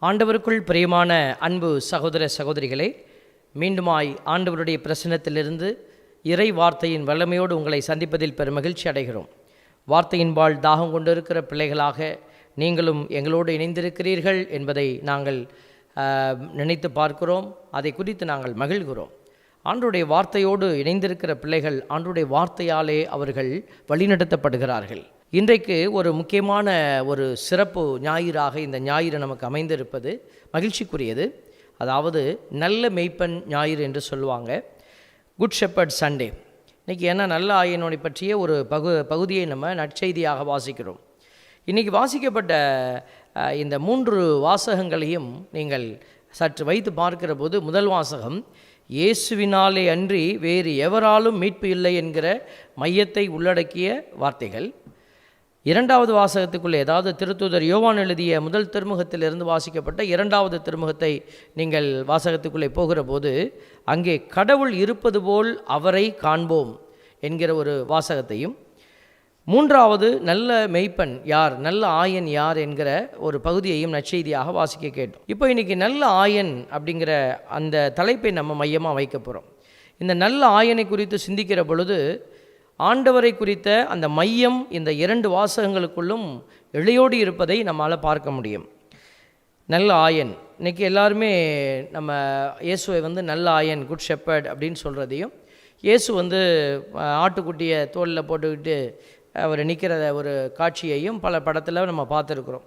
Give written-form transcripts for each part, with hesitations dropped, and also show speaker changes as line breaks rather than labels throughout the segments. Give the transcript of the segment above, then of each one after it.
ஆண்டவருக்குள் பிரியமான அன்பு சகோதர சகோதரிகளே, மீண்டுமாய் ஆண்டவருடைய பிரசன்னத்திலிருந்து இறை வார்த்தையின் வல்லமையோடு உங்களை சந்திப்பதில் பெரும் மகிழ்ச்சி அடைகிறோம். வார்த்தையின்பால் தாகம் கொண்டிருக்கிற பிள்ளைகளாக நீங்களும் எங்களோடு இணைந்திருக்கிறீர்கள் என்பதை நாங்கள் நினைத்து பார்க்கிறோம். அதை குறித்து நாங்கள் மகிழ்கிறோம். ஆண்டவருடைய வார்த்தையோடு இணைந்திருக்கிற பிள்ளைகள் ஆண்டவருடைய வார்த்தையாலே அவர்கள் வழிநடத்தப்படுகிறார்கள். இன்றைக்கு ஒரு முக்கியமான ஒரு சிறப்பு ஞாயிறாக இந்த ஞாயிறு நமக்கு அமைந்திருப்பது மகிழ்ச்சிக்குரியது. அதாவது நல்ல மெய்ப்பன் ஞாயிறு என்று சொல்லுவாங்க, குட் ஷெப்பர்ட் சண்டே. இன்றைக்கி ஏன்னா நல்ல ஆயனோனை பற்றிய ஒரு பகுதியை நம்ம நற்செய்தியாக வாசிக்கிறோம். இன்றைக்கி வாசிக்கப்பட்ட இந்த 3 வாசகங்களையும் நீங்கள் சற்று வைத்து பார்க்கிற போது, முதல் வாசகம் இயேசுவினாலே அன்றி வேறு எவராலும் மீட்பு இல்லை என்கிற மையத்தை உள்ளடக்கிய வார்த்தைகள். இரண்டாவது வாசகத்துக்குள்ளே, அதாவது திருத்தூதர் யோவான் எழுதிய முதல் திருமுகத்திலிருந்து வாசிக்கப்பட்ட 2வது திருமுகத்தை நீங்கள் வாசகத்துக்குள்ளே போகிற போது, அங்கே கடவுள் இருப்பது போல் அவரை காண்போம் என்கிற ஒரு வாசகத்தையும், 3வது நல்ல மெய்ப்பன் யார், நல்ல ஆயன் யார் என்கிற ஒரு பகுதியையும் நற்செய்தியாக வாசிக்க கேட்டோம். இப்போ இன்றைக்கி நல்ல ஆயன் அப்படிங்கிற அந்த தலைப்பை நம்ம மையமாக வைக்க போகிறோம். இந்த நல்ல ஆயனை குறித்து சிந்திக்கிற பொழுது ஆண்டவரை குறித்த அந்த மையம் இந்த 2 வாசகங்களுக்குள்ளும் இழையோடு இருப்பதை நம்மால் பார்க்க முடியும். நல்ல ஆயன், இன்றைக்கி எல்லாருமே நம்ம இயேசுவை நல்ல ஆயன், குட் ஷெப்பர்ட் அப்படின்னு சொல்கிறதையும், இயேசு ஆட்டுக்குட்டியை தோளில் போட்டுக்கிட்டு அவர் நிற்கிற ஒரு காட்சியையும் பல படத்தில் நம்ம பார்த்துருக்குறோம்.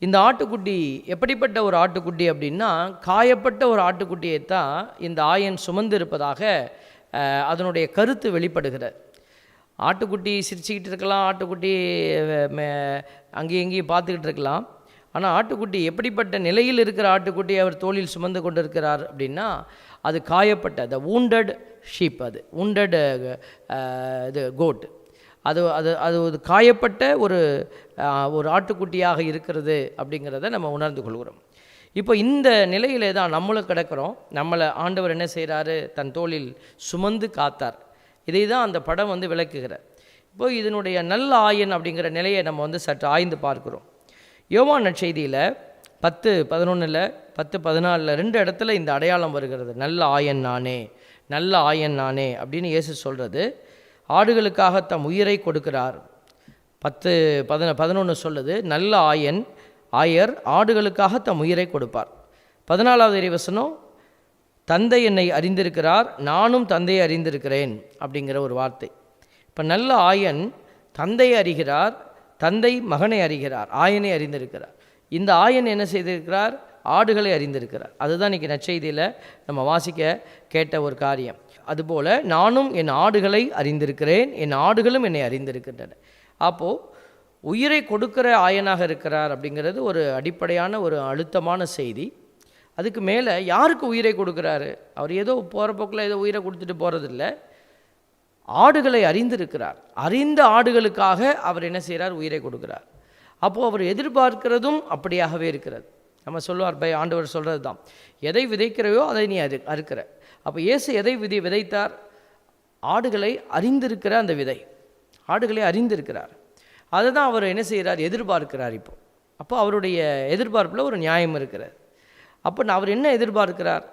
இந்த ஆட்டுக்குட்டி எப்படிப்பட்ட ஒரு ஆட்டுக்குட்டி அப்படின்னா, காயப்பட்ட ஒரு ஆட்டுக்குட்டியை தான் இந்த ஆயன் சுமந்து இருப்பதாக அதனுடைய கருத்து வெளிப்படுகிறது. ஆட்டுக்குட்டி சிரிச்சுக்கிட்டு இருக்கலாம், ஆட்டுக்குட்டி அங்கேயும் இங்கேயும் பார்த்துக்கிட்டு இருக்கலாம். ஆனால் ஆட்டுக்குட்டி எப்படிப்பட்ட நிலையில் இருக்கிற ஆட்டுக்குட்டி அவர் தோளில் சுமந்து கொண்டு இருக்கிறார் அப்படின்னா, அது காயப்பட்ட த வூண்டட் ஷீப், அது வூண்டட் இது கோட், அது அது அது ஒரு காயப்பட்ட ஒரு ஆட்டுக்குட்டியாக இருக்கிறது அப்படிங்கிறத நம்ம உணர்ந்து கொள்கிறோம். இப்போ இந்த நிலையிலே தான் நம்மளும் கிடக்கிறோம். நம்மளை ஆண்டவர் என்ன செய்கிறாரு, தன் தோளில் சுமந்து காத்தார். இதை தான் அந்த படம் விளக்குகிற. இப்போ இதனுடைய நல்ல ஆயன் அப்படிங்கிற நிலையை நம்ம சற்று ஆய்ந்து பார்க்கிறோம். யோவான் நற்செய்தியில் 10:11, 10:14 2 இடத்துல இந்த அடையாளம் வருகிறது. நல்ல ஆயன் நானே, நல்ல ஆயன் நானே அப்படின்னு இயேசு சொல்கிறது. ஆடுகளுக்காக தம் உயிரை கொடுக்கிறார். 10:11 சொல்லுது, நல்ல ஆயர் ஆடுகளுக்காக தம் உயிரை கொடுப்பார். 14வது இறைவசனம், தந்தை என்னை அறிந்திருக்கிறார், நானும் தந்தையை அறிந்திருக்கிறேன் அப்படிங்கிற ஒரு வார்த்தை. இப்போ நல்ல ஆயன் தந்தையை அறிகிறார், தந்தை மகனை அறிகிறார், ஆயனை அறிந்திருக்கிறார். இந்த ஆயன் என்ன செய்திருக்கிறார், ஆடுகளை அறிந்திருக்கிறார். அதுதான் இன்றைக்கி நற்செய்தியில் நம்ம வாசிக்க கேட்ட ஒரு காரியம். அதுபோல் நானும் என் ஆடுகளை அறிந்திருக்கிறேன், என் ஆடுகளும் என்னை அறிந்திருக்கின்றன. அப்போது உயிரை கொடுக்கிற ஆயனாக இருக்கிறார் அப்படிங்கிறது ஒரு அடிப்படையான ஒரு அழுத்தமான செய்தி. அதுக்கு மேலே யாருக்கு உயிரை கொடுக்குறாரு, அவர் ஏதோ போகிற போக்கில் ஏதோ உயிரை கொடுத்துட்டு போகிறதில்ல, ஆடுகளை அறிந்திருக்கிறார். அறிந்த ஆடுகளுக்காக அவர் என்ன செய்கிறார், உயிரை கொடுக்குறார். அப்போது அவர் எதிர்பார்க்கிறதும் அப்படியாகவே இருக்கிறது. நம்ம சொல்லுவார், ஆண்டவர் சொல்கிறது தான், எதை விதைக்கிறையோ அதை நீ அறுக்கிற. அப்போ இயேசு எதை விதைத்தார், ஆடுகளை அறிந்திருக்கிற அந்த விதை, ஆடுகளை அறிந்திருக்கிறார். அதை தான் அவர் என்ன செய்கிறார், எதிர்பார்க்கிறார். அப்போ அவருடைய எதிர்பார்ப்பில் ஒரு நியாயம் இருக்கிறது. அப்போ அவர் என்ன எதிர்பார்க்கிறார்,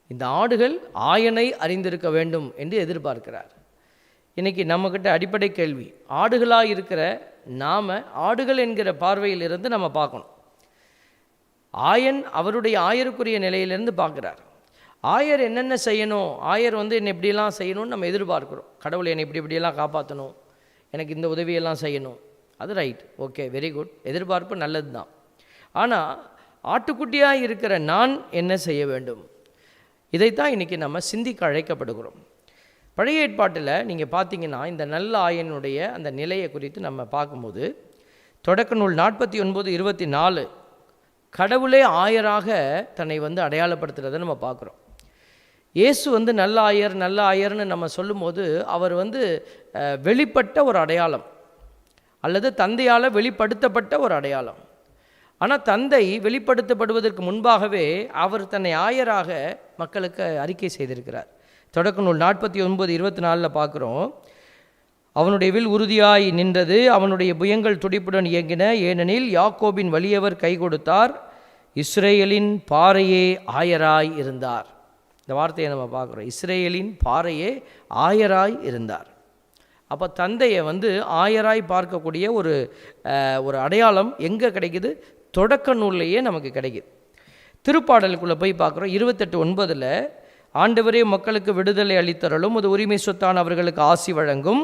இந்த ஆடுகள் ஆயனை அறிந்திருக்க வேண்டும் என்று எதிர்பார்க்கிறார். இன்றைக்கி நம்மக்கிட்ட அடிப்படை கேள்வி, ஆடுகளாக இருக்கிற நாம் ஆடுகள் என்கிற பார்வையிலிருந்து நம்ம பார்க்கணும். ஆயன் அவருடைய ஆயருக்குரிய நிலையிலிருந்து பார்க்குறார். ஆயர் என்னென்ன செய்யணும், ஆயர் என்னை இப்படியெல்லாம் செய்யணும்னு நம்ம எதிர்பார்க்குறோம். கடவுளை என்னை இப்படியெல்லாம் காப்பாற்றணும், எனக்கு இந்த உதவியெல்லாம் செய்யணும். அது ரைட், ஓகே, வெரி குட், எதிர்பார்ப்பு நல்லது தான். ஆனால் ஆட்டுக்குட்டியாக இருக்கிற நான் என்ன செய்ய வேண்டும், இதைத்தான் இன்றைக்கி நம்ம சிந்திக்க அழைக்கப்படுகிறோம். பழைய ஏற்பாட்டில் நீங்கள் பார்த்தீங்கன்னா இந்த நல்ல ஆயனுடைய அந்த நிலையை குறித்து நம்ம பார்க்கும்போது, தொடக்க நூல் 49:24 கடவுளே ஆயராக தன்னை அடையாளப்படுத்துகிறத நம்ம பார்க்குறோம். இயேசு நல்ல ஆயர், நல்ல ஆயர்னு நம்ம சொல்லும்போது அவர் வெளிப்பட்ட ஒரு அடையாளம், அல்லது தந்தையால் வெளிப்படுத்தப்பட்ட ஒரு அடையாளம். ஆனால் தந்தை வெளிப்படுத்தப்படுவதற்கு முன்பாகவே அவர் தன்னை ஆயராக மக்களுக்கு அறிக்கை செய்திருக்கிறார். தொடக்க நூல் 49:24 பார்க்குறோம், அவனுடைய வில் உறுதியாய் நின்றது, அவனுடைய புயங்கள் துடிப்புடன் இயங்கின, ஏனெனில் யாக்கோபின் வலியவர் கை கொடுத்தார், இஸ்ரேலின் பாறையே ஆயராய் இருந்தார். இந்த வார்த்தையை நம்ம பார்க்குறோம். இஸ்ரேலின் பாறையே ஆயராய் இருந்தார். அப்போ தந்தையை ஆயராய் பார்க்கக்கூடிய ஒரு அடையாளம் எங்கே கிடைக்குது? தொடக்க நூல்லையே நமக்கு கிடைக்குது. திருப்பாடலுக்குள்ளே போய் பார்க்குறோம். 28:9 ஆண்டவரே மக்களுக்கு விடுதலை அளித்தருளும், அது உரிமை சொத்தான அவர்களுக்கு ஆசி வழங்கும்,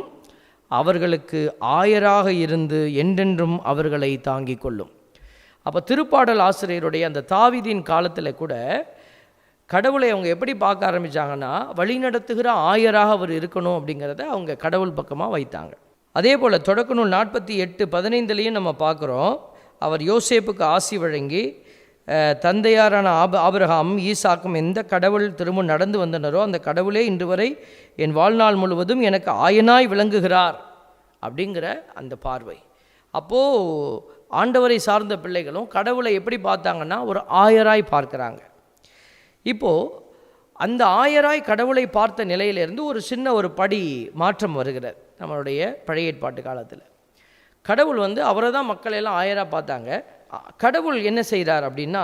அவர்களுக்கு ஆயராக இருந்து என்றென்றும் அவர்களை தாங்கிக் கொள்ளும். அப்போ திருப்பாடல் ஆசிரியருடைய அந்த தாவீதின் காலத்தில் கூட கடவுளை அவங்க எப்படி பார்க்க ஆரம்பித்தாங்கன்னா, வழிநடத்துகிற ஆயராக அவர் இருக்கணும் அப்படிங்கிறத அவங்க கடவுள் பக்கமாக வைத்தாங்க. அதே போல் தொடக்க நூல் 48:15 நம்ம பார்க்குறோம். அவர் யோசேப்புக்கு ஆசி வழங்கி தந்தையாரான ஆபிரகாம் ஈசாக்கும் எந்த கடவுள் திரும்ப நடந்து வந்தனரோ அந்த கடவுளே இன்று வரை என் வாழ்நாள் முழுவதும் எனக்கு ஆயனாய் விளங்குகிறார் அப்படிங்கிற அந்த பார்வை. அப்போது ஆண்டவரை சார்ந்த பிள்ளைகளும் கடவுளை எப்படி பார்த்தாங்கன்னா ஒரு ஆயராய் பார்க்குறாங்க. இப்போது அந்த ஆயராய் கடவுளை பார்த்த நிலையிலிருந்து ஒரு சின்ன படி மாற்றம் வருகிறது. நம்மளுடைய பழைய ஏற்பாட்டு காலத்தில் கடவுள் அவரை தான் மக்கள் எல்லாம் ஆயராக பார்த்தாங்க. கடவுள் என்ன செய்கிறார் அப்படின்னா,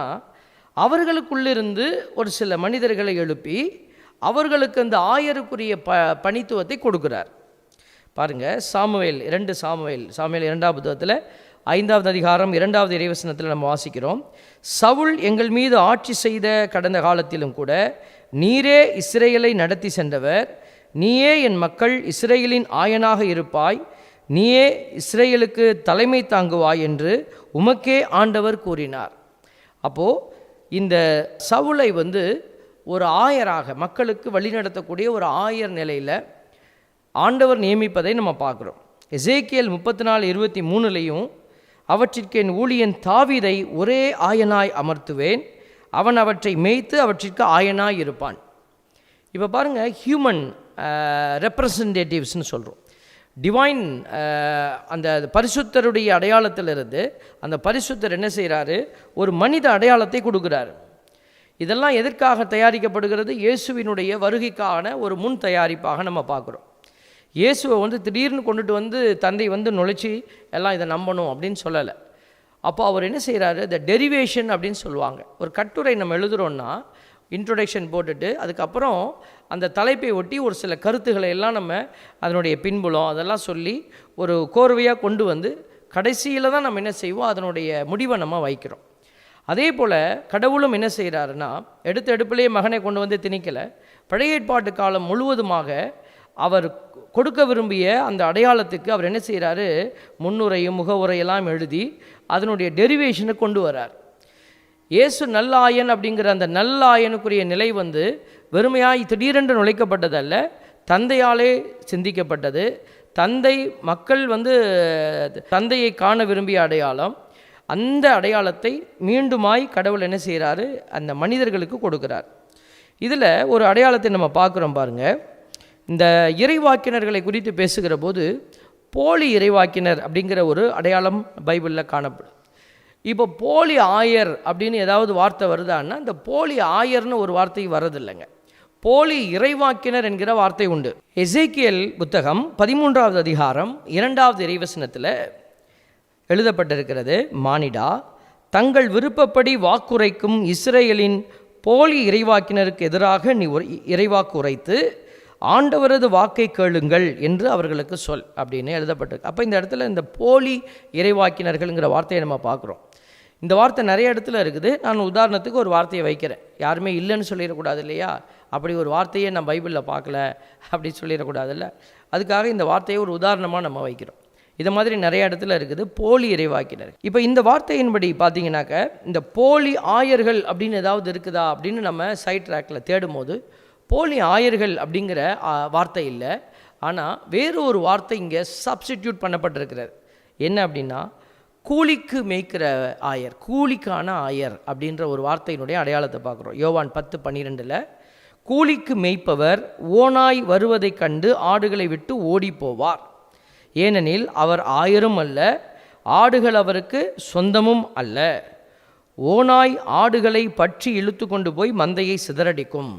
அவர்களுக்குள்ளிருந்து ஒரு சில மனிதர்களை எழுப்பி அவர்களுக்கு அந்த ஆயருக்குரிய பணித்துவத்தை கொடுக்குறார். பாருங்கள், சாமுவேல் 2ஆம் புத்தகத்தில் 5ஆவது அதிகாரம் 2வது இறைவசனத்தில் நம்ம வாசிக்கிறோம். சவுல் எங்கள் மீது ஆட்சி செய்த கடந்த காலத்திலும் கூட நீரே இஸ்ரேலை நடத்தி சென்றவர், நீயே என் மக்கள் இஸ்ரேலின் ஆயனாக இருப்பாய், நீயே இஸ்ரேலுக்கு தலைமை தாங்குவாய் என்று உமக்கே ஆண்டவர் கூறினார். அப்போது இந்த சவுலை ஒரு ஆயராக மக்களுக்கு வழிநடத்தக்கூடிய ஒரு ஆயர் நிலையில் ஆண்டவர் நியமிப்பதை நம்ம பார்க்குறோம். எசேக்கியேல் 34:23 அவற்றிற்கு என் ஊழியன் தாவீதை ஒரே ஆயனாய் அமர்த்துவேன், அவன் அவற்றை மேய்த்து அவற்றிற்கு ஆயனாய் இருப்பான். இப்போ பாருங்கள், ஹியூமன் ரெப்ரசன்டேட்டிவ்ஸ்னு சொல்கிறோம். டிவைன் அந்த பரிசுத்தருடைய அடையாளத்திலிருந்து அந்த பரிசுத்தர் என்ன செய்கிறாரு? ஒரு மனித அடையாளத்தை கொடுக்குறாரு. இதெல்லாம் எதற்காக தயாரிக்கப்படுகிறது? இயேசுவினுடைய வருகைக்கான ஒரு முன் தயாரிப்பாக நம்ம பார்க்குறோம். இயேசுவை திடீர்னு கொண்டுட்டு தந்தை நுழைச்சி எல்லாம் இதை நம்பணும் அப்படின்னு சொல்லலை. அப்போ அவர் என்ன செய்கிறாரு? த டெரிவேஷன் அப்படின்னு சொல்லுவாங்க. ஒரு கட்டுரை நம்ம எழுதுகிறோன்னா இன்ட்ரொடக்ஷன் போட்டுட்டு அதுக்கப்புறம் அந்த தலைப்பை ஒட்டி ஒரு சில கருத்துக்களை எல்லாம் நம்ம அதனுடைய பின்புலம் அதெல்லாம் சொல்லி ஒரு கோர்வையாக கொண்டு கடைசியில் தான் நம்ம என்ன செய்வோம்? அதனுடைய முடிவை நம்ம வைக்கிறோம். அதே போல் கடவுளும் என்ன செய்கிறாருன்னா, எடுப்பிலேயே மகனை கொண்டு திணிக்கலை. பழைய ஏற்பாட்டு காலம் முழுவதுமாக அவர் கொடுக்க விரும்பிய அந்த அடையாளத்துக்கு அவர் என்ன செய்கிறாரு? முன்னுரையும் முகவுரையெல்லாம் எழுதி அதனுடைய டெரிவேஷனை கொண்டு வரார். இயேசு நல்லாயன் அப்படிங்கிற அந்த நல்லாயனுக்குரிய நிலை வெறுமையாய் திடீரென்று நுழைக்கப்பட்டதல்ல, தந்தையாலே சிந்திக்கப்பட்டது. தந்தை மக்கள் தந்தையை காண விரும்பிய அடையாளம். அந்த அடையாளத்தை மீண்டுமாய் கடவுள் என்ன செய்கிறாரு? அந்த மனிதர்களுக்கு கொடுக்குறார். இதில் ஒரு அடையாளத்தை நம்ம பார்க்குறோம் பாருங்கள். இந்த இறைவாக்கினர்களை குறித்து பேசுகிற போது போலி இறைவாக்கினர் அப்படிங்கிற ஒரு அடையாளம் பைபிளில் காணப்படும். இப்போ போலி ஆயர் அப்படின்னு ஏதாவது வார்த்தை வருதான்னா இந்த போலி ஆயர்னு ஒரு வார்த்தை வரதில்லைங்க. போலி இறைவாக்கினர் என்கிற வார்த்தை உண்டு. எசேக்கியேல் புத்தகம் 13ஆவது அதிகாரம் 2வது இறைவசனத்தில் எழுதப்பட்டிருக்கிறது. மானிடா, தங்கள் விருப்பப்படி வாக்குரைக்கும் இஸ்ரேலின் போலி இறைவாக்கினருக்கு எதிராக நீ இறைவாக்கு உரைத்து ஆண்டவரது வாக்கை கேளுங்கள் என்று அவர்களுக்கு சொல் அப்படின்னு எழுதப்பட்டிருக்கு. அப்போ இந்த இடத்துல இந்த போலி இறைவாக்கினர்கள்ங்கிற வார்த்தையை நம்ம பார்க்குறோம். இந்த வார்த்தை நிறைய இடத்துல இருக்குது. நான் உதாரணத்துக்கு ஒரு வார்த்தையை வைக்கிறேன். யாருமே இல்லைன்னு சொல்லிடக்கூடாது இல்லையா? அப்படி ஒரு வார்த்தையை நான் பைபிளில் பார்க்கல அப்படின்னு சொல்லிடக்கூடாதுல்ல. அதுக்காக இந்த வார்த்தையை ஒரு உதாரணமாக நம்ம வைக்கிறோம். இதை மாதிரி நிறைய இடத்துல இருக்குது போலி இறைவாக்கினர். இப்போ இந்த வார்த்தையின்படி பார்த்தீங்கன்னாக்க இந்த போலி ஆயர்கள் அப்படின்னு ஏதாவது இருக்குதா அப்படின்னு நம்ம சைட் ட்ராக்கில் தேடும் போது போலி ஆயர்கள் அப்படிங்கிற வார்த்தை இல்லை. ஆனால் வேறு ஒரு வார்த்தை இங்கே சப்ஸ்டிடியூட் பண்ணப்பட்டிருக்கிறது. என்ன அப்படின்னா கூலிக்கு மேய்க்கிற ஆயர், கூலிக்கான ஆயர் அப்படின்ற ஒரு வார்த்தையினுடைய அடையாளத்தை பார்க்குறோம். யோவான் 10:12 கூலிக்கு மேய்ப்பவர் ஓனாய் வருவதைக் கண்டு ஆடுகளை விட்டு ஓடி போவார், ஏனெனில் அவர் ஆயரும் அல்ல, ஆடுகள் அவருக்கு சொந்தமும் அல்ல. ஓனாய் ஆடுகளை பற்றி இழுத்து கொண்டு போய் மந்தையை சிதறடிக்கும்.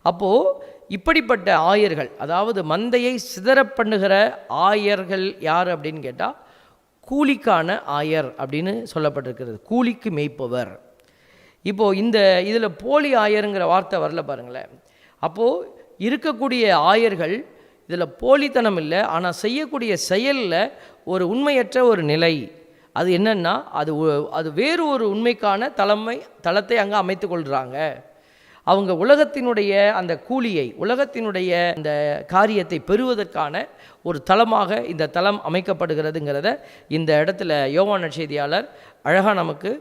அப்போது இப்படிப்பட்ட ஆயர்கள், அதாவது மந்தையை சிதற பண்ணுகிற ஆயர்கள் யார் அப்படின்னு கேட்டால் கூலிக்கான ஆயர் அப்படின்னு சொல்லப்பட்டிருக்கிறது. கூலிக்கு மேய்ப்பவர். இப்போது இதில் போலி ஆயருங்கிற வார்த்தை வரல பாருங்களேன். அப்போது இருக்கக்கூடிய ஆயர்கள் இதில் போலித்தனம் இல்லை, ஆனால் செய்யக்கூடிய செயலில் ஒரு உண்மையற்ற ஒரு நிலை. அது என்னென்னா அது வேறு ஒரு உண்மைக்கான தளத்தை அங்கே அமைத்து கொள்கிறாங்க. அவங்க உலகத்தினுடைய அந்த கூலியை, உலகத்தினுடைய அந்த காரியத்தை பெறுவதற்கான ஒரு தளமாக இந்த தளம் அமைக்கப்படுகிறதுங்கிறத இந்த இடத்துல யோவான் நற்செய்தியாளர் அழகாக நமக்கு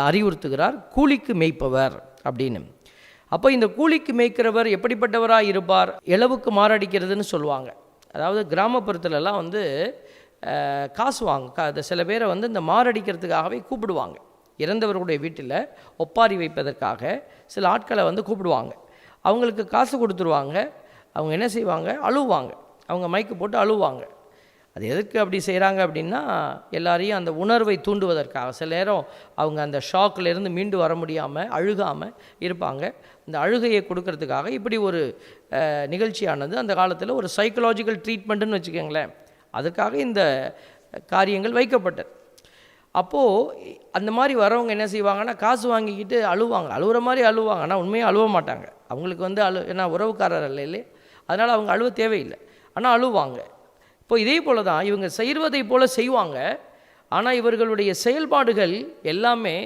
அறிவுறுத்துகிறார். கூலிக்கு மேய்ப்பவர் அப்படின்னு. அப்போ இந்த கூலிக்கு மேய்க்கிறவர் எப்படிப்பட்டவராக இருப்பார்? இலவுக்கு மாரடிக்கிறதுன்னு சொல்லுவாங்க. அதாவது கிராமப்புறத்துலலாம் வந்து காசு வாங்க சில பேரை வந்து இந்த மாரடிக்கிறதுக்காகவே கூப்பிடுவாங்க. இறந்தவர்களுடைய வீட்டில் ஒப்பாரி வைப்பதற்காக சில ஆட்களை வந்து கூப்பிடுவாங்க. அவங்களுக்கு காசு கொடுத்துருவாங்க. அவங்க என்ன செய்வாங்க? அழுவாங்க. அவங்க மைக்கு போட்டு அழுவாங்க. அது எதுக்கு அப்படி செய்கிறாங்க அப்படின்னா, எல்லாரையும் அந்த உணர்வை தூண்டுவதற்காக. சில நேரம் அவங்க அந்த ஷாக்கிலேருந்து மீண்டு வர முடியாமல் அழுகாமல் இருப்பாங்க. இந்த அழுகையை கொடுக்கறதுக்காக இப்படி ஒரு நிகழ்ச்சியானது அந்த காலத்தில் ஒரு சைக்கலாஜிக்கல் ட்ரீட்மெண்ட்டுன்னு வச்சுக்கோங்களேன், அதுக்காக இந்த காரியங்கள் வைக்கப்பட்டது. அப்போது அந்த மாதிரி வரவங்க என்ன செய்வாங்கன்னா, காசு வாங்கிக்கிட்டு அழுவாங்க. அழுகிற மாதிரி அழுவாங்க, ஆனால் உண்மையாக அழுவ மாட்டாங்க. அவங்களுக்கு வந்து ஏன்னா உறவுக்காரர் இல்லை, அதனால் அவங்க அழுவ தேவையில்லை, ஆனால் அழுவாங்க. இப்போ இதே போல் தான் இவங்க செய்வதை போல் செய்வாங்க. ஆனால் இவர்களுடைய செயல்பாடுகள் எல்லாமே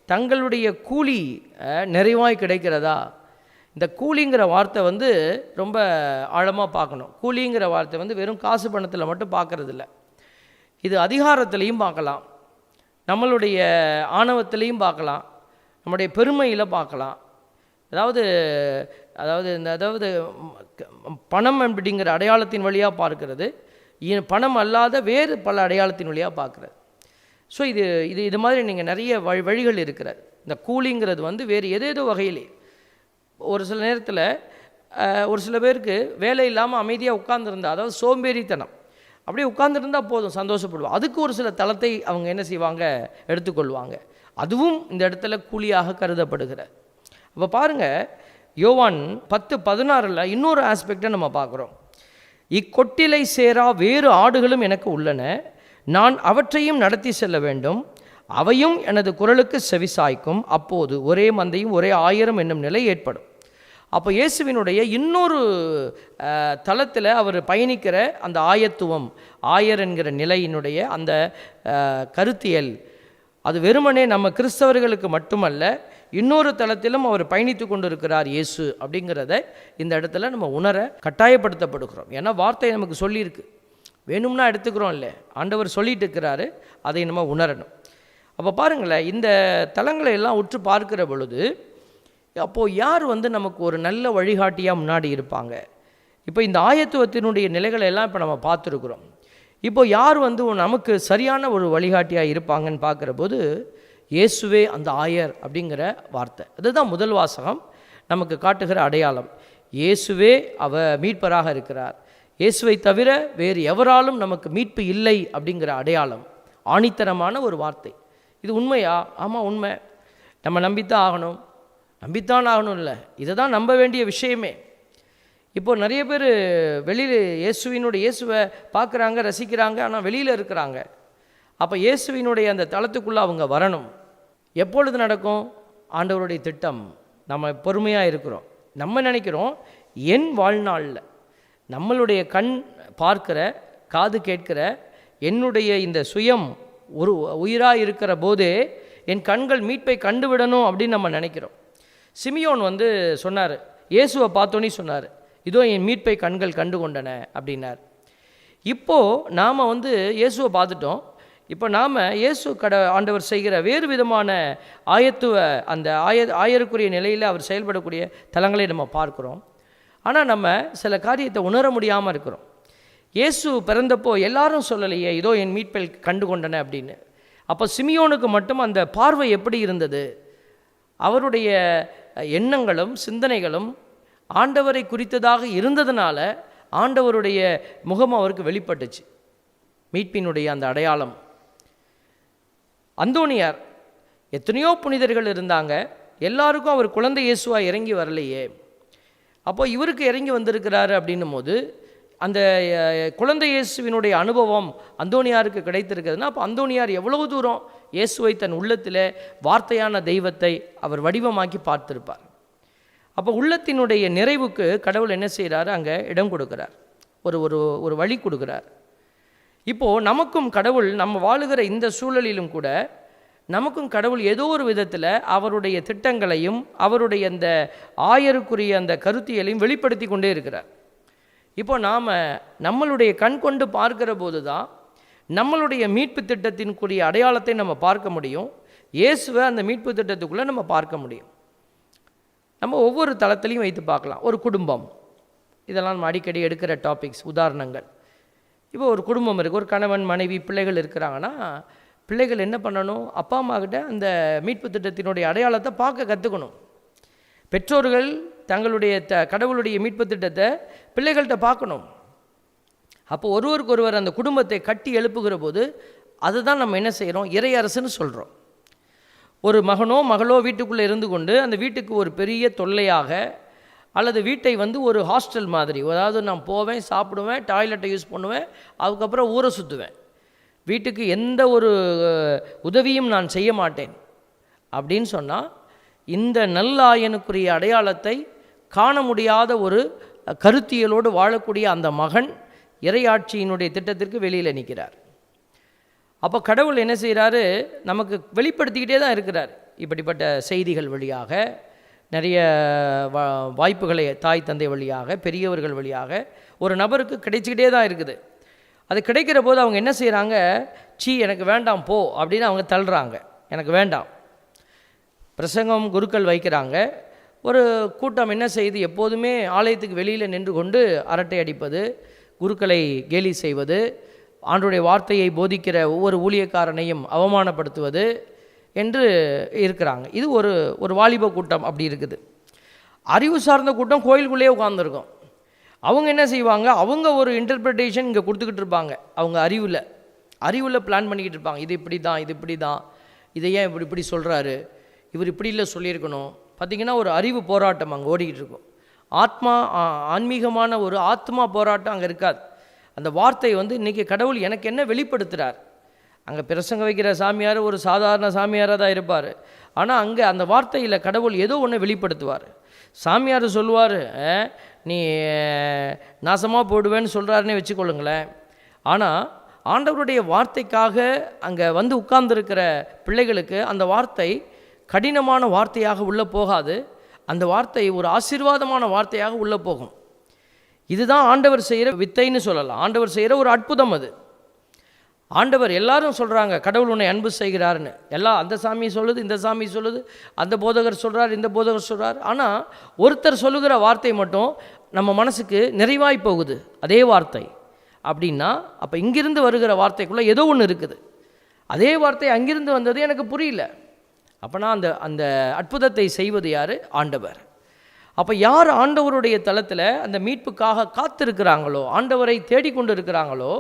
தங்களுடைய கூலி நிறைவாய் கிடைக்கிறதா? இந்த கூலிங்கிற வார்த்தை வந்து ரொம்ப ஆழமாக பார்க்கணும். கூலிங்கிற வார்த்தை வந்து வெறும் காசு பணத்தில் மட்டும் பார்க்குறதில்ல. இது அதிகாரத்துலேயும் பார்க்கலாம், நம்மளுடைய ஆணவத்திலையும் பார்க்கலாம், நம்முடைய பெருமையில் பார்க்கலாம். அதாவது பணம் அப்படிங்கிற அடையாளத்தின் வழியாக பார்க்கிறது, பணம் அல்லாத வேறு பல அடையாளத்தின் வழியாக பார்க்குறது. ஸோ இது மாதிரி நீங்கள் நிறைய வழிகள் இருக்கிறது. இந்த கூலிங்கிறது வந்து வேறு ஏதேதோ வகையிலே ஒரு சில நேரத்தில் ஒரு சில பேருக்கு வேலை இல்லாமல் அமைதியாக உட்கார்ந்துருந்தா, அதாவது சோம்பேறித்தனம், அப்படியே உட்கார்ந்துருந்தால் போதும், சந்தோஷப்படுவோம். அதுக்கு ஒரு சில தளத்தை அவங்க என்ன செய்வாங்க? எடுத்துக்கொள்வாங்க. அதுவும் இந்த இடத்துல கூலியாக கருதப்படுகிறது. அப்போ பாருங்கள், யோவான் 10:16 இன்னொரு ஆஸ்பெக்டை நம்ம பார்க்குறோம். இக்கொட்டிலை சேரா வேறு ஆடுகளும் எனக்கு உள்ளன, நான் அவற்றையும் நடத்தி செல்ல வேண்டும், அவையும் எனது குரலுக்கு செவிசாய்க்கும், அப்போது ஒரே மந்தையும் ஒரே ஆயிரம் என்னும் நிலை ஏற்படும். அப்போ இயேசுவினுடைய இன்னொரு தளத்தில் அவர் பயணிக்கிற அந்த ஆயத்துவம், ஆயர் என்கிற நிலையினுடைய அந்த கருத்தியல், அது வெறுமனே நம்ம கிறிஸ்தவர்களுக்கு மட்டுமல்ல, இன்னொரு தளத்திலும் அவர் பயணித்து கொண்டு இருக்கிறார் இயேசு அப்படிங்கிறத இந்த இடத்துல நம்ம உணர கட்டாயப்படுத்தப்படுகிறோம். ஏன்னா வார்த்தை நமக்கு சொல்லியிருக்கு, வேணும்னா எடுத்துக்கிறோம் இல்லை, ஆண்டவர் சொல்லிட்டு இருக்கிறாரு, அதை நம்ம உணரணும். அப்போ பாருங்களேன், இந்த தலங்களை எல்லாம் உற்று பார்க்கிற பொழுது அப்போது யார் வந்து நமக்கு ஒரு நல்ல வழிகாட்டியாக முன்னாடி இருப்பாங்க? இப்போ இந்த ஆயத்துவத்தினுடைய நிலைகளை எல்லாம் இப்போ நம்ம பார்த்துருக்குறோம். இப்போ யார் வந்து நமக்கு சரியான ஒரு வழிகாட்டியாக இருப்பாங்கன்னு பார்க்குற போது இயேசுவே அந்த ஆயர் அப்படிங்கிற வார்த்தை, அதுதான் முதல் வாசகம் நமக்கு காட்டுகிற அடையாளம். இயேசுவே மீட்பராக இருக்கிறார், இயேசுவை தவிர வேறு எவராலும் நமக்கு மீட்பு இல்லை அப்படிங்கிற அடையாளம், ஆணித்தரமான ஒரு வார்த்தை. இது உண்மையா? ஆமாம் உண்மை, நம்ம நம்பித்தான் ஆகணும். நம்பித்தான் ஆகணும் இல்லை, இதை தான் நம்ப வேண்டிய விஷயமே. இப்போது நிறைய பேர் வெளியில் இயேசுவை பார்க்குறாங்க, ரசிக்கிறாங்க, ஆனால் வெளியில் இருக்கிறாங்க. அப்போ இயேசுவினுடைய அந்த தளத்துக்குள்ளே அவங்க வரணும். எப்பொழுது நடக்கும்? ஆண்டவருடைய திட்டம். நம்ம பொறுமையாக இருக்கிறோம், நம்ம நினைக்கிறோம் என் வாழ்நாளில் நம்மளுடைய கண் பார்க்கிற, காது கேட்கிற, என்னுடைய இந்த சுயம் ஒரு உயிராக இருக்கிற போதே என் கண்கள் மீட்பை கண்டுவிடணும் அப்படின்னு நம்ம நினைக்கிறோம். சிமியோன் வந்து சொன்னார், இயேசுவை பார்த்தோன்னே சொன்னார், இதோ என் மீட்பை கண்கள் கண்டு கொண்டன அப்படின்னார். இப்போது நாம் வந்து இயேசுவை பார்த்துட்டோம். இப்போ நாம் இயேசு ஆண்டவர் செய்கிற வேறு விதமான ஆயத்துவ அந்த ஆயருக்குரிய நிலையில் அவர் செயல்படக்கூடிய தலங்களை நம்ம பார்க்குறோம். ஆனால் நம்ம சில காரியத்தை உணர முடியாமல் இருக்கிறோம். இயேசு பிறந்தப்போ எல்லாரும் சொல்லலையே இதோ என் மீட்பை கண்டு கொண்டன அப்படின்னு. அப்போ சிமியோனுக்கு மட்டும் அந்த பார்வை எப்படி இருந்தது? அவருடைய எண்ணங்களும் சிந்தனைகளும் ஆண்டவரை குறித்ததாக இருந்ததுனால ஆண்டவருடைய முகம் அவருக்கு வெளிப்பட்டுச்சு, மீட்பினுடைய அந்த அடையாளம். அந்தோனியார், எத்தனையோ புனிதர்கள் இருந்தாங்க, எல்லாருக்கும் அவர் குழந்தை இயேசுவாக இறங்கி வரலையே. அப்போ இவருக்கு இறங்கி வந்திருக்கிறாரு அப்படின்னும் போது அந்த குழந்தை இயேசுவினுடைய அனுபவம் அந்தோனியாருக்கு கிடைத்திருக்கிறதுனா, அப்போ அந்தோனியார் எவ்வளவு தூரம் இயேசுவை தன் உள்ளத்தில் வார்த்தையான தெய்வத்தை அவர் வடிவமாக்கி பார்த்திருப்பார். அப்போ உள்ளத்தினுடைய நிறைவுக்கு கடவுள் என்ன செய்கிறாரு? அங்கே இடம் கொடுக்குறார், ஒரு ஒரு ஒரு வழி கொடுக்குறார். இப்போது நமக்கும் கடவுள், நம்ம வாழுகிற இந்த சூழலிலும் கூட நமக்கும் கடவுள் ஏதோ ஒரு விதத்தில் அவருடைய திட்டங்களையும் அவருடைய அந்த ஆயருக்குரிய அந்த கருத்தியலையும் வெளிப்படுத்தி கொண்டே இருக்கிறார். இப்போ நாம் நம்மளுடைய கண் கொண்டு பார்க்கிற போது தான் நம்மளுடைய மீட்பு திட்டத்தின்குரிய அடையாளத்தை நம்ம பார்க்க முடியும். இயேசுவை அந்த மீட்பு திட்டத்துக்குள்ளே நம்ம பார்க்க முடியும். நம்ம ஒவ்வொரு தளத்திலையும் வைத்து பார்க்கலாம். ஒரு குடும்பம், இதெல்லாம் நம்ம அடிக்கடி எடுக்கிற டாபிக்ஸ், உதாரணங்கள். இப்போ ஒரு குடும்பம் இருக்குது, ஒரு கணவன் மனைவி பிள்ளைகள் இருக்கிறாங்கன்னா பிள்ளைகள் என்ன பண்ணணும்? அப்பா அம்மா கிட்ட அந்த மீட்பு திட்டத்தினுடைய அடையாளத்தை பார்க்க கற்றுக்கணும். பெற்றோர்கள் தங்களுடைய கடவுளுடைய மீட்பு திட்டத்தை பிள்ளைகள்கிட்ட பார்க்கணும். அப்போ ஒருவருக்கு ஒருவர் அந்த குடும்பத்தை கட்டி எழுப்புகிற போது அதுதான் நம்ம என்ன செய்கிறோம்? இறை அரசுன்னு சொல்கிறோம். ஒரு மகனோ மகளோ வீட்டுக்குள்ளே இருந்து கொண்டு அந்த வீட்டுக்கு ஒரு பெரிய தொல்லையாக, அல்லது வீட்டை ஒரு ஹாஸ்டல் மாதிரி, அதாவது நான் போவேன், சாப்பிடுவேன், டாய்லெட்டை யூஸ் பண்ணுவேன், அதுக்கப்புறம் ஊரை சுற்றுவேன், வீட்டுக்கு எந்த ஒரு உதவியும் நான் செய்ய மாட்டேன் அப்படின்னு சொன்னால், இந்த நல்லாயனுக்குரிய அடையாளத்தை காண முடியாத ஒரு கருத்தியலோடு வாழக்கூடிய அந்த மகன் இறையாட்சியினுடைய திட்டத்திற்கு வெளியில் நிற்கிறார். அப்போ கடவுள் என்ன செய்கிறாரு? நமக்கு வெளிப்படுத்திக்கிட்டே தான் இருக்கிறார். இப்படிப்பட்ட செய்திகள் வழியாக, நிறைய வாய்ப்புகளை தாய் தந்தை வழியாக, பெரியவர்கள் வழியாக ஒரு நபருக்கு கிடைச்சிக்கிட்டே தான் இருக்குது. அது கிடைக்கிற போது அவங்க என்ன செய்கிறாங்க? எனக்கு வேண்டாம் போ அப்படின்னு அவங்க தள்ளுறாங்க. எனக்கு வேண்டாம். பிரசங்கம் குருக்கள் வைக்கிறாங்க. ஒரு கூட்டம் என்ன செய்து? எப்போதுமே ஆலயத்துக்கு வெளியில் நின்று கொண்டு அரட்டை அடிப்பது, குருக்களை கேலி செய்வது, ஆண்டவருடைய வார்த்தையை போதிக்கிற ஒவ்வொரு ஊழியக்காரனையும் அவமானப்படுத்துவது என்று இருக்கிறாங்க. இது ஒரு வாலிப கூட்டம் அப்படி இருக்குது. அறிவு சார்ந்த கூட்டம் கோயிலுக்குள்ளேயே உட்கார்ந்துருக்கும். அவங்க என்ன செய்வாங்க? அவங்க ஒரு இன்டர்பிரிட்டேஷன் இங்கே கொடுத்துக்கிட்டு இருப்பாங்க. அவங்க அறிவில் பிளான் பண்ணிக்கிட்டு இருப்பாங்க. இது இப்படி தான், இது இப்படி தான், இதை ஏன் இப்படி சொல்கிறாரு, இவர் இப்படி இல்லை சொல்லியிருக்கணும். பார்த்திங்கன்னா ஒரு அறிவு போராட்டம் அங்கே ஓடிக்கிட்டு இருக்கும். ஆன்மீகமான ஒரு ஆத்மா போராட்டம் அங்கே இருக்காது. அந்த வார்த்தை இன்றைக்கி கடவுள் எனக்கு என்ன வெளிப்படுத்துகிறார்? அங்கே பிரசங்க வைக்கிற சாமியார் ஒரு சாதாரண சாமியாராக தான் இருப்பார். ஆனால் அங்கே அந்த வார்த்தையில் கடவுள் ஏதோ ஒன்று வெளிப்படுத்துவார். சாமியார் சொல்லுவார், நீ நாசமாக போடுவேன்னு சொல்கிறாருன்னே வச்சுக்கொள்ளுங்களேன். ஆனால் ஆண்டவருடைய வார்த்தைக்காக அங்கே உட்கார்ந்துருக்கிற பிள்ளைகளுக்கு அந்த வார்த்தை கடினமான வார்த்தையாக உள்ளே போகாது. அந்த வார்த்தை ஒரு ஆசீர்வாதமான வார்த்தையாக உள்ளே போகும். இதுதான் ஆண்டவர் செய்கிற வித்தைன்னு சொல்லலாம். ஆண்டவர் செய்கிற ஒரு அற்புதம் அது. ஆண்டவர் எல்லாரும் சொல்கிறாங்க கடவுள் உன்னை அன்பு செய்கிறாருன்னு. அந்த சாமி சொல்லுது, இந்த சாமி சொல்லுது, அந்த போதகர் சொல்கிறார், இந்த போதகர் சொல்கிறார். ஆனால் ஒருத்தர் சொல்லுகிற வார்த்தை மட்டும் நம்ம மனசுக்கு நிறைவாய் போகுது. அதே வார்த்தை அப்படின்னா அப்போ இங்கிருந்து வருகிற வார்த்தைக்குள்ளே ஏதோ ஒன்று இருக்குது. அதே வார்த்தை அங்கிருந்து வந்தது எனக்கு புரியல. அப்போனா அந்த அற்புதத்தை செய்வது யார்? ஆண்டவர். அப்போ யார் ஆண்டவருடைய தளத்தில் அந்த மீட்புக்காக காத்திருக்கிறாங்களோ, ஆண்டவரை தேடிக்கொண்டு இருக்கிறாங்களோ,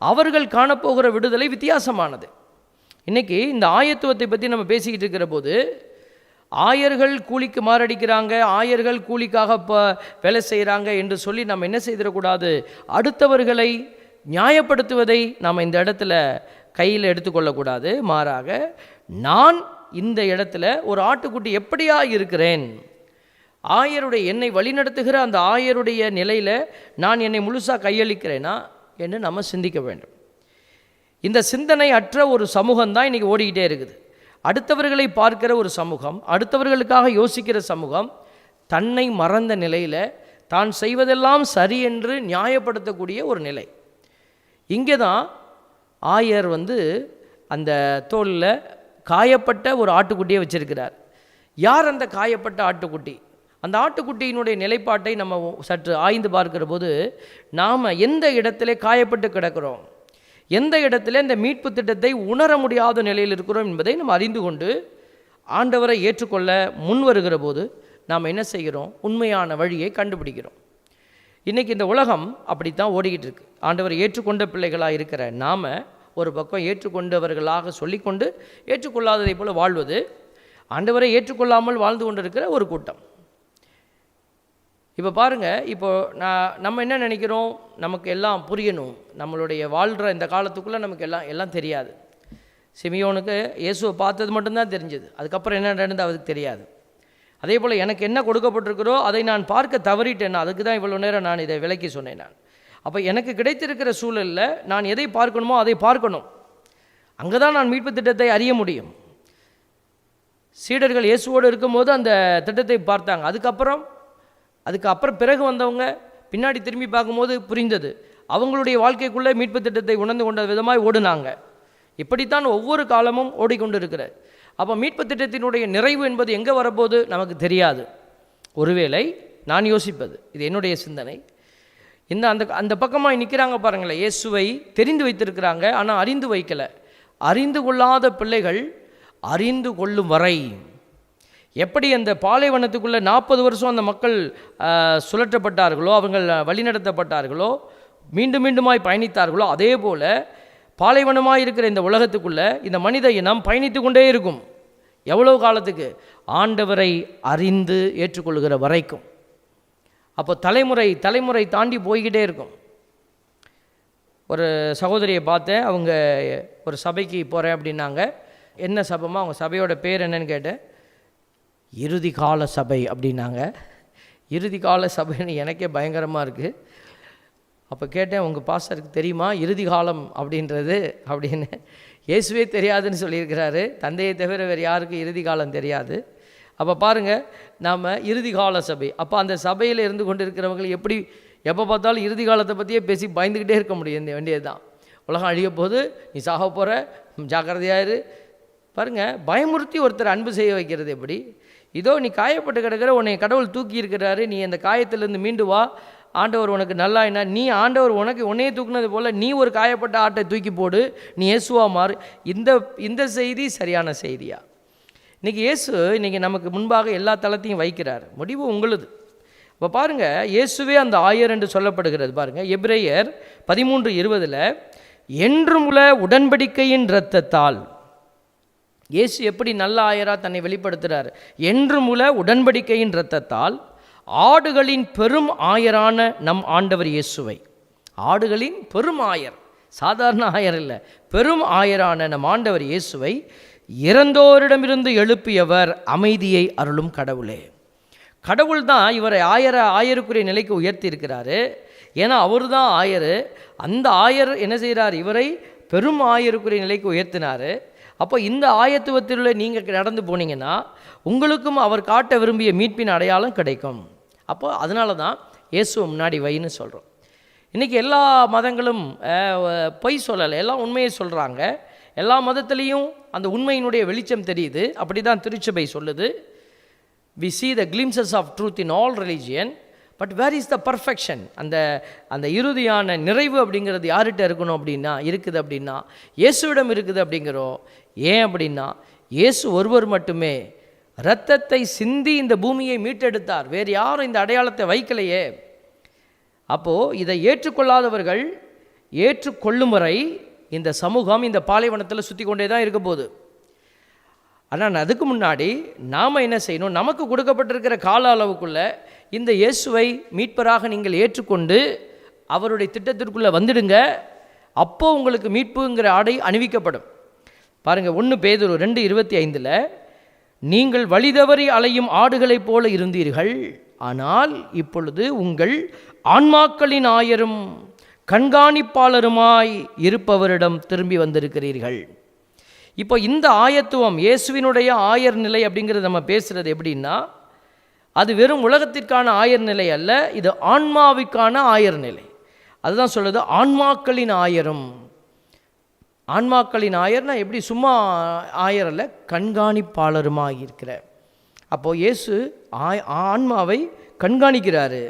அவர்கள் காணப்போகிற விடுதலை வித்தியாசமானது. இன்றைக்கி இந்த ஆயத்துவத்தை பற்றி நம்ம பேசிக்கிட்டு இருக்கிற போது, ஆயர்கள் கூலிக்கு மாரடிக்கிறாங்க, ஆயர்கள் கூலிக்காக வேலை செய்கிறாங்க என்று சொல்லி நம்ம என்ன செய்திடக்கூடாது? அடுத்தவர்களை நியாயப்படுத்துவதை நாம் இந்த இடத்துல கையில் எடுத்துக்கொள்ளக்கூடாது. மாறாக நான் இந்த இடத்துல ஒரு ஆட்டுக்குட்டி எப்படியா இருக்கிறேன், ஆயருடைய என்னை வழிநடத்துகிற அந்த ஆயருடைய நிலையில் நான் என்னை முழுசாக கையளிக்கிறேனா என்று நம்ம சிந்திக்க வேண்டும். இந்த சிந்தனை அற்ற ஒரு சமூகம் தான் இன்றைக்கி ஓடிக்கிட்டே இருக்குது. அடுத்தவர்களை பார்க்கிற ஒரு சமூகம், அடுத்தவர்களுக்காக யோசிக்கிற சமூகம், தன்னை மறந்த நிலையில் தான் செய்வதெல்லாம் சரி என்று நியாயப்படுத்தக்கூடிய ஒரு நிலை. இங்கே தான் ஆயர் அந்த தோலில் காயப்பட்ட ஒரு ஆட்டுக்குட்டியை வச்சிருக்கிறார். யார் அந்த காயப்பட்ட ஆட்டுக்குட்டி? அந்த ஆட்டுக்குட்டியினுடைய நிலைப்பாட்டை நம்ம சற்று ஆய்ந்து பார்க்கிற போது நாம் எந்த இடத்துல காயப்பட்டு கிடக்கிறோம், எந்த இடத்துல இந்த மீட்பு திட்டத்தை உணர முடியாத நிலையில் இருக்கிறோம் என்பதை நம்ம அறிந்து கொண்டு ஆண்டவரை ஏற்றுக்கொள்ள முன் வருகிற போது நாம் என்ன செய்கிறோம்? உண்மையான வழியை கண்டுபிடிக்கிறோம். இன்றைக்கி இந்த உலகம் அப்படித்தான் ஓடிக்கிட்டு இருக்கு. ஆண்டவரை ஏற்றுக்கொண்ட பிள்ளைகளாக இருக்கிற நாம் ஒரு பக்கம் ஏற்றுக்கொண்டவர்களாக சொல்லிக்கொண்டு ஏற்றுக்கொள்ளாததை போல் வாழ்வது, ஆண்டவரை ஏற்றுக்கொள்ளாமல் வாழ்ந்து கொண்டிருக்கிற ஒரு கூட்டம். இப்போ பாருங்கள், நம்ம என்ன நினைக்கிறோம்? நமக்கு எல்லாம் புரியணும், நம்மளுடைய வாழ்கிற இந்த காலத்துக்குள்ளே நமக்கு எல்லாம் தெரியாது. சிமியோனுக்கு இயேசுவை பார்த்தது மட்டும்தான் தெரிஞ்சது, அதுக்கப்புறம் என்ன நடந்தது அவருக்கு தெரியாது. அதே போல் எனக்கு என்ன கொடுக்கப்பட்டிருக்கிறோ அதை நான் பார்க்க தவறிட்டேன், அதுக்கு தான் இவ்வளோ நேரம் நான் இதை விளக்கி சொன்னேன். நான் அப்போ எனக்கு கிடைத்திருக்கிற சூழலில் நான் எதை பார்க்கணுமோ அதை பார்க்கணும். அங்கே தான் நான் மீட்பு திட்டத்தை அறிய முடியும். சீடர்கள் இயேசுவோடு இருக்கும்போது அந்த திட்டத்தை பார்த்தாங்க. அதுக்கப்புறம் பிறகு வந்தவங்க பின்னாடி திரும்பி பார்க்கும்போது புரிந்தது, அவங்களுடைய வாழ்க்கைக்குள்ளே மீட்பு திட்டத்தை உணர்ந்து கொண்ட விதமாக ஓடுனாங்க. இப்படித்தான் ஒவ்வொரு காலமும் ஓடிக்கொண்டு இருக்கிறார். அப்போ மீட்பு திட்டத்தினுடைய நிறைவு என்பது எங்கே வரப்போது நமக்கு தெரியாது. ஒருவேளை நான் யோசிப்பது, இது என்னுடைய சிந்தனை, அந்த பக்கமாக நிற்கிறாங்க பாருங்களேன், இயேசுவை தெரிந்து வைத்திருக்கிறாங்க, ஆனால் அறிந்து வைக்கலை. அறிந்து கொள்ளாத பிள்ளைகள் அறிந்து கொள்ளும் வரை, எப்படி அந்த பாலைவனத்துக்குள்ளே 40 வருஷம் அந்த மக்கள் சுழற்றப்பட்டார்களோ, அவங்கள் வழிநடத்தப்பட்டார்களோ, மீண்டும் மீண்டுமாய் பயணித்தார்களோ, அதே போல் பாலைவனமாக இருக்கிற இந்த உலகத்துக்குள்ளே இந்த மனித இனம் பயணித்து கொண்டே இருக்கும். எவ்வளவு காலத்துக்கு? ஆண்டவரை அறிந்து ஏற்றுக்கொள்கிற வரைக்கும். அப்போ தலைமுறை தாண்டி போய்கிட்டே இருக்கும். ஒரு சகோதரியை பார்த்தேன், அவங்க ஒரு சபைக்கு போகிறேன் அப்படின்னாங்க. என்ன சபைமா? அவங்க சபையோட பேர் என்னன்னு கேட்டேன். இறுதி கால சபை அப்படின்னாங்க. இறுதி கால சபைன்னு எனக்கே பயங்கரமாக இருக்குது. அப்போ கேட்டேன், உங்கள் பாஸ்டருக்கு தெரியுமா இறுதி காலம் அப்படின்றது அப்படின்னு. இயேசுவே தெரியாதுன்னு சொல்லியிருக்கிறாரு, தந்தையை தவிர வேறு யாருக்கும் இறுதி காலம் தெரியாது. அப்போ பாருங்கள், நாம் இறுதி கால சபை. அப்போ அந்த சபையில் இருந்து கொண்டு இருக்கிறவங்க எப்படி எப்போ பார்த்தாலும் இறுதி காலத்தை பற்றியே பேசி பயந்துக்கிட்டே இருக்க முடியும் வேண்டியது தான். உலகம் அழிய போது, நீ சாக போகிற, ஜாக்கிரதையாயிரு. பாருங்கள், பயமுறுத்தி ஒருத்தர் அன்பு செய்ய வைக்கிறது எப்படி? இதோ நீ காயப்பட்டு கிடக்கிற, உன்னை கடவுள் தூக்கி இருக்கிறாரு, நீ அந்த காயத்திலேருந்து மீண்டு வா, ஆண்டவர் உனக்கு நல்லா என்ன, நீ ஆண்டவர் உன்னையே தூக்குனது போல் நீ ஒரு காயப்பட்ட ஆட்டை தூக்கி போடு, நீ இயேசுவா மாறு. இந்த செய்தி சரியான செய்தியா? இன்றைக்கி இன்றைக்கி நமக்கு முன்பாக எல்லா தளத்தையும் வைக்கிறார். முடிவு உங்களுது. இப்போ பாருங்கள், இயேசுவே அந்த ஆயர் என்று சொல்லப்படுகிறது. பாருங்கள், எபிரேயர் 13:20 என்றுமுள்ள உடன்படிக்கையின் இரத்தத்தால். இயேசு எப்படி நல்ல ஆயராக தன்னை வெளிப்படுத்துகிறார்? என்றுமுள்ள உடன்படிக்கையின் இரத்தத்தால் ஆடுகளின் பெரும் ஆயரான நம் ஆண்டவர் இயேசுவை, ஆடுகளின் பெரும் ஆயர், சாதாரண ஆயர் இல்லை, பெரும் ஆயரான நம் ஆண்டவர் இயேசுவை இறந்தோரிடமிருந்து எழுப்பியவர் அமைதியை அருளும் கடவுளே. கடவுள் தான் இவரை ஆயருக்குரிய நிலைக்கு உயர்த்தி இருக்கிறாரு. ஏன்னா அவர் தான் ஆயர். அந்த ஆயர் என்ன செய்கிறார்? இவரை பெரும் ஆயருக்குரிய நிலைக்கு உயர்த்தினார். அப்போ இந்த ஆயத்துவத்தில் நீங்கள் நடந்து போனீங்கன்னா உங்களுக்கும் அவர் காட்ட விரும்பிய மீட்பின் அடையாளம் கிடைக்கும். அப்போ அதனால தான் இயேசுவை முன்னாடி வைன்னு சொல்கிறோம். இன்றைக்கி எல்லா மதங்களும் பொய் சொல்லலை, எல்லாம் உண்மையை சொல்கிறாங்க. எல்லா மதத்துலேயும் அந்த உண்மையினுடைய வெளிச்சம் தெரியுது. அப்படி தான் திருச்சபை சொல்லுது. we see the glimpses of truth in all religion, but where is the perfection? அந்த இறுதியான நிறைவு அப்படிங்கிறது யார்கிட்ட இருக்குது அப்படின்னா இயேசுவிடம் இருக்குது அப்படிங்கிறோம். ஏன் அப்படின்னா இயேசு ஒருவர் மட்டுமே இரத்தத்தை சிந்தி இந்த பூமியை மீட்டெடுத்தார். வேறு யாரும் இந்த அடையாளத்தை வைக்கலையே. அப்போது இதை ஏற்றுக்கொள்ளாதவர்கள் ஏற்றுக்கொள்ளும் வரை இந்த சமூகம் இந்த பாலைவனத்தில் சுற்றி கொண்டே தான் இருக்க போகுது. ஆனால் அதுக்கு முன்னாடி நாம் என்ன செய்யணும்? நமக்கு கொடுக்கப்பட்டிருக்கிற கால அளவுக்குள்ளே இந்த இயேசுவை மீட்பராக நீங்கள் ஏற்றுக்கொண்டு அவருடைய திட்டத்திற்குள்ளே வந்துடுங்க. அப்போது உங்களுக்கு மீட்புங்கிற ஆடை அணிவிக்கப்படும். பாருங்கள், 1 பேதுரு 2:25 நீங்கள் வழிதவறி அலையும் ஆடுகளைப் போல இருந்தீர்கள், ஆனால் இப்பொழுது உங்கள் ஆன்மாக்களின் ஆயரும் கண்காணிப்பாளருமாய் இருப்பவரிடம் திரும்பி வந்திருக்கிறீர்கள். இப்போ இந்த ஆயத்துவம், இயேசுவினுடைய ஆயர் நிலை அப்படிங்கிறது நம்ம பேசுகிறது எப்படின்னா, அது வெறும் உலகத்திற்கான ஆயர் நிலை அல்ல, இது ஆன்மாவிற்கான ஆயர் நிலை. அதுதான் சொல்லுது, ஆன்மாக்களின் ஆயரும். ஆன்மாக்களின் ஆயர்னா எப்படி? சும்மா ஆயர் அல்ல, கண்காணிப்பாளருமாக இருக்கிற. அப்போது இயேசு ஆன்மாவை கண்காணிக்கிறாரு.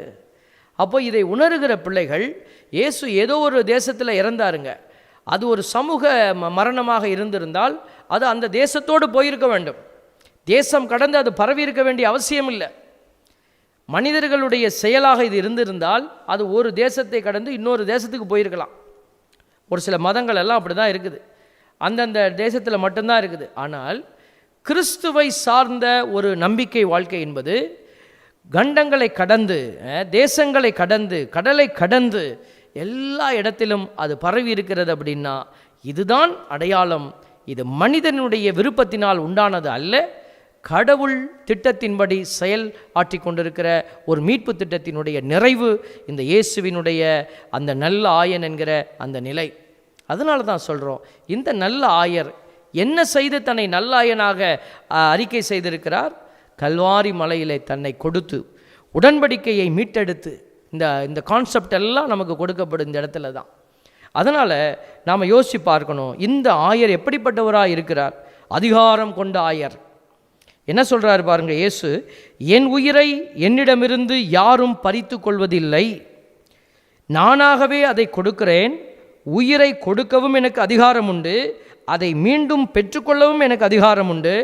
அப்போ இதை உணர்கிற பிள்ளைகள், இயேசு ஏதோ ஒரு தேசத்தில் இறந்தாருங்க, அது ஒரு சமூக மரணமாக இருந்திருந்தால் அது அந்த தேசத்தோடு போயிருக்க வேண்டும். தேசம் கடந்து அது பரவி இருக்க வேண்டிய அவசியம் இல்லை. மனிதர்களுடைய செயலாக இது இருந்திருந்தால் அது ஒரு தேசத்தை கடந்து இன்னொரு தேசத்துக்கு போயிருக்கலாம். ஒரு சில மதங்கள் எல்லாம் அப்படி தான் இருக்குது, அந்தந்த தேசத்தில் மட்டும்தான் இருக்குது. ஆனால் கிறிஸ்துவை சார்ந்த ஒரு நம்பிக்கை வாழ்க்கை என்பது கண்டங்களை கடந்து, தேசங்களை கடந்து, கடலை கடந்து எல்லா இடத்திலும் அது பரவி இருக்கிறது. அப்படின்னா இதுதான் அடையாளம், இது மனிதனுடைய விருப்பத்தினால் உண்டானது அல்ல, கடவுள் திட்டத்தின்படி செயல் ஆற்றி கொண்டிருக்கிற ஒரு மீட்பு திட்டத்தினுடைய நிறைவு இந்த இயேசுவினுடைய அந்த நல்ல ஆயன் என்கிற அந்த நிலை. அதனால தான் சொல்கிறோம், இந்த நல்ல ஆயர் என்ன செய்து தன்னை நல்ல ஆயனாக அறிக்கை செய்திருக்கிறார்? கல்வாரி மலையிலே தன்னை கொடுத்து உடன்படிக்கையை மீட்டெடுத்து, இந்த கான்செப்ட் எல்லாம் நமக்கு கொடுக்கப்படும் இந்த இடத்துல தான். அதனால் நாம் யோசித்து பார்க்கணும், இந்த ஆயர் எப்படிப்பட்டவராக இருக்கிறார்? அதிகாரம் கொண்ட ஆயர். என்ன சொல்கிறார் பாருங்க இயேசு, என் உயிரை என்னிடமிருந்து யாரும் பறித்து கொள்வதில்லை, நானாகவே அதை கொடுக்கிறேன். உயிரை கொடுக்கவும் எனக்கு அதிகாரம் உண்டு, அதை மீண்டும் பெற்றுக்கொள்ளவும் எனக்கு அதிகாரம் உண்டு.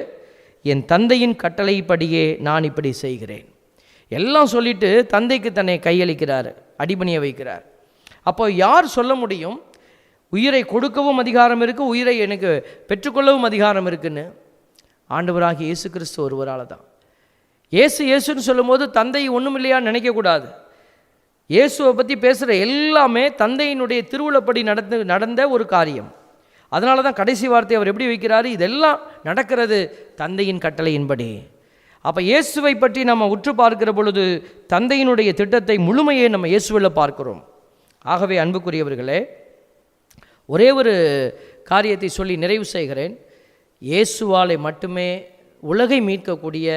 என் தந்தையின் கட்டளைப்படியே நான் இப்படி செய்கிறேன். எல்லாம் சொல்லிட்டு தந்தைக்கு தன்னை கையளிக்கிறார், அடிபணிய வைக்கிறார். அப்போ யார் சொல்ல முடியும் உயிரை கொடுக்கவும் அதிகாரம் இருக்குது, உயிரை எனக்கு பெற்றுக்கொள்ளவும் அதிகாரம் இருக்குன்னு? ஆண்டவராகிய இயேசு கிறிஸ்து ஒருவரால் தான். இயேசுன்னு சொல்லும்போது தந்தை ஒன்றும் இல்லையான்னு நினைக்கக்கூடாது. இயேசுவை பற்றி பேசுகிற எல்லாமே தந்தையினுடைய திருவுளப்படி நடந்த ஒரு காரியம். அதனால தான் கடைசி வார்த்தை அவர் எப்படி வைக்கிறாரு? இதெல்லாம் நடக்கிறது தந்தையின் கட்டளையின்படி. அப்போ இயேசுவை பற்றி நம்ம உற்று பார்க்கிற பொழுது தந்தையினுடைய திட்டத்தை முழுமையை நம்ம இயேசுவில் பார்க்கிறோம். ஆகவே அன்புக்குரியவர்களே, ஒரே ஒரு காரியத்தை சொல்லி நிறைவு செய்கிறேன். இயேசுவாலை மட்டுமே உலகை மீட்கக்கூடிய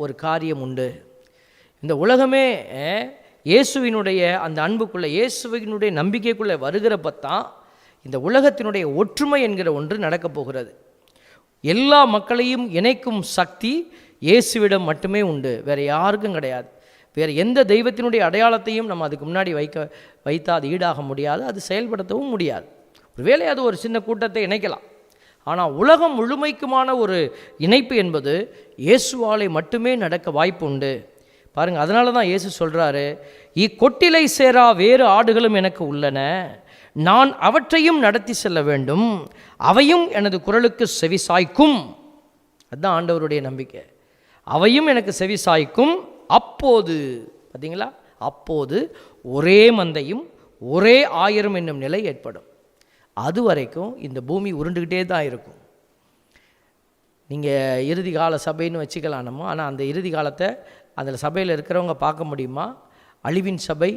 ஒரு காரியம் உண்டு. இந்த உலகமே இயேசுவினுடைய அந்த அன்புக்குள்ளே, இயேசுவினுடைய நம்பிக்கைக்குள்ளே வருகிறப்பத்தான் இந்த உலகத்தினுடைய ஒற்றுமை என்கிற ஒன்று நடக்கப் போகிறது. எல்லா மக்களையும் இணைக்கும் சக்தி இயேசுவிடம் மட்டுமே உண்டு, வேறு யாருக்கும் கிடையாது. வேறு எந்த தெய்வத்தினுடைய அடையாளத்தையும் நம்ம அதுக்கு முன்னாடி வைத்தால் அது ஈடாக முடியாது, அது செயல்படுத்தவும் முடியாது. ஒருவேளை அது ஒரு சின்ன கூட்டத்தை இணைக்கலாம், ஆனால் உலகம் முழுமைக்குமான ஒரு இணைப்பு என்பது இயேசுவாலை மட்டுமே நடக்க வாய்ப்பு உண்டு. பாருங்கள், அதனால தான் இயேசு சொல்கிறாரு, இக்கொட்டிலை சேரா வேறு ஆடுகளும் எனக்கு உள்ளன, நான் அவற்றையும் நடத்தி செல்ல வேண்டும், அவையும் எனது குரலுக்கு செவிசாய்க்கும். அதுதான் ஆண்டவருடைய நம்பிக்கை. அவையும் எனக்கு செவிசாய்க்கும். அப்போது பார்த்தீங்களா, அப்போது ஒரே மந்தையும் ஒரே ஆயிரம் என்னும் நிலை ஏற்படும். அது வரைக்கும் இந்த பூமி உருண்டுக்கிட்டே தான் இருக்கும். நீங்கள் இறுதி கால சபைன்னு வச்சுக்கலாம் நம்ம, ஆனால் அந்த இறுதி காலத்தை அதில் சபையில் இருக்கிறவங்க பார்க்க முடியுமா? அழிவின் சபை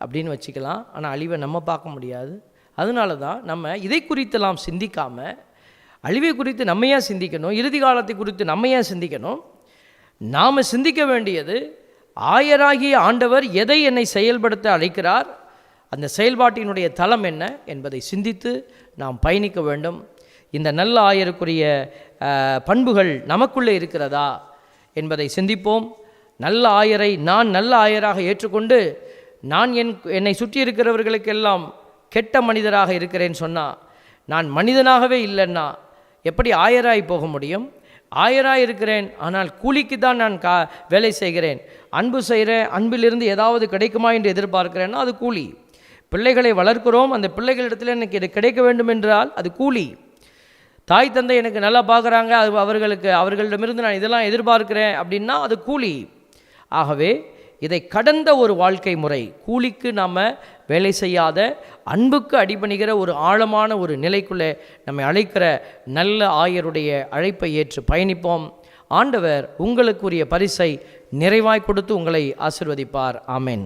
அப்படின்னு வச்சுக்கலாம், ஆனால் அழிவை நம்ம பார்க்க முடியாது. அதனால தான் நம்ம இதை குறித்தெல்லாம் சிந்திக்காமல் அழிவை குறித்து நம்ம ஏன் சிந்திக்கணும், இறுதி காலத்தை குறித்து நம்ம ஏன் சிந்திக்கணும்? நாம் சிந்திக்க வேண்டியது, ஆயராகிய ஆண்டவர் எதை என்னை செயல்படுத்த அழைக்கிறார், அந்த செயல்பாட்டினுடைய தளம் என்ன என்பதை சிந்தித்து நாம் பயணிக்க வேண்டும். இந்த நல்ல ஆயருக்குரிய பண்புகள் நமக்குள்ளே இருக்கிறதா என்பதை சிந்திப்போம். நல்ல ஆயரை நான் நல்ல ஆயராக ஏற்றுக்கொண்டு நான் என்னை சுற்றி இருக்கிறவர்களுக்கெல்லாம் கெட்ட மனிதராக இருக்கிறேன்னு சொன்னால், நான் மனிதனாகவே இல்லைன்னா எப்படி ஆயராய் போக முடியும்? ஆயராக இருக்கிறேன், ஆனால் கூலிக்கு தான் நான் வேலை செய்கிறேன், அன்பு செய்கிறேன், அன்பிலிருந்து ஏதாவது கிடைக்குமா என்று எதிர்பார்க்கிறேன்னா அது கூலி. பிள்ளைகளை வளர்க்கிறோம், அந்த பிள்ளைகளிடத்தில் எனக்கு இது கிடைக்க வேண்டும் என்றால் அது கூலி. தாய் தந்தை எனக்கு நல்லா பார்க்குறாங்க, அது அவர்களிடமிருந்து நான் இதெல்லாம் எதிர்பார்க்கிறேன் அப்படின்னா அது கூலி. ஆகவே இதை கடந்த ஒரு வாழ்க்கை முறை, கூலிக்கு நாம் வேலை செய்யாத அன்புக்கு அடிபணிகிற ஒரு ஆழமான ஒரு நிலைக்குள்ளே நம்மை அழைக்கிற நல்ல ஆயருடைய அழைப்பை ஏற்று பயணிப்போம். ஆண்டவர் உங்களுக்குரிய பரிசை நிறைவாய் கொடுத்து உங்களை ஆசீர்வதிப்பார். ஆமென்.